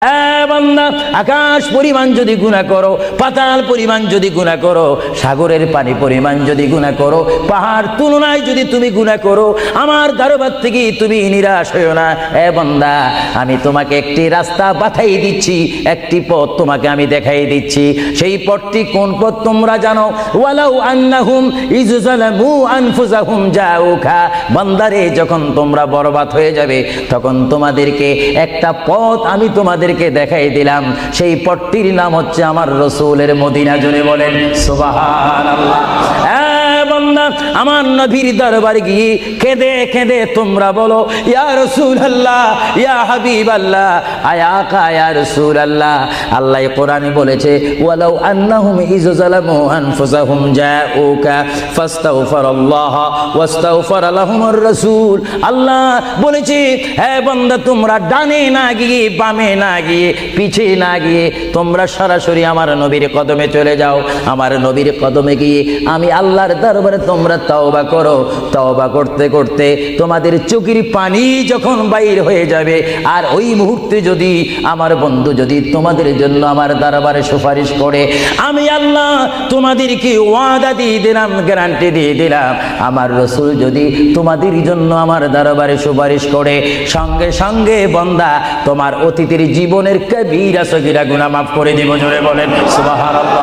বান্দা, আকাশ পরিমাণ যদি গুনাহ করো, পাতাল পরিমাণ যদি গুনাহ করো, সাগরের পানি পরিমাণ যদি গুনাহ করো, পাহাড় তুলনায় যদি তুমি গুনাহ করো, আমার দরবার থেকে তুমি নিরাশ হইও না। বান্দা, আমি তোমাকে একটি রাস্তা বাতাই দিচ্ছি, একটি পথ তোমাকে আমি দেখাই দিচ্ছি। সেই পথটি কোন পথ তোমরা জানো? ওয়ালাউ আন্নাহুম ইযযালামু আনফুসাহুম জাউকা। বান্দারে, যখন তোমরা বরবাদ হয়ে যাবে, তখন তোমাদেরকে একটা পথ আমি তোমাদেরকে দেখাই দিলাম। সেই পথটির নাম হচ্ছে আমার রাসূলের মদিনা। জোরে বলেন সুবহানাল্লাহ। বান্দা, আমার নবীর দরবারে গিয়ে কেঁদে কেঁদে তোমরা বলো, ইয়া রাসূলুল্লাহ, ইয়া হাবিবাল্লাহ, আয়াকা ইয়া রাসূলুল্লাহ। আল্লাহ কোরআনে বলেছে, ওয়ালাউ আন্নাহুম ইযযালামু আনফুসাহুম জাউকা ফাস্তাগফিরুল্লাহ ওয়াস্তাগফারা লাহুমুর রাসূল। আল্লাহ বলেছে, হে বান্দা, তোমরা ডানে না গিয়ে, বামে না গিয়ে, পিছে না গিয়ে তোমরা সরাসরি আমার নবীর কদমে চলে যাও। আমার নবীর কদমে গিয়ে আমি আল্লাহর দরবারে তোমরা তওবা করো। তওবা করতে করতে তোমাদের চোখের পানি যখন বাইর হয়ে যাবে, আর ওই মুহূর্তে যদি আমার বন্ধু যদি তোমাদের জন্য আমার দরবারে সুপারিশ করে, আমি আল্লাহ তোমাদেরকে ওয়াদা দিয়ে দিলাম, গ্যারান্টি দিয়ে দিলাম, আমার রাসূল যদি তোমাদের জন্য আমার দরবারে সুপারিশ করে, সঙ্গে সঙ্গে বান্দা তোমার অতীতের জীবনের কবিরা সগীরা গুনাহ মাফ করে দিব। জোরে বলেন সুবহানাল্লাহ।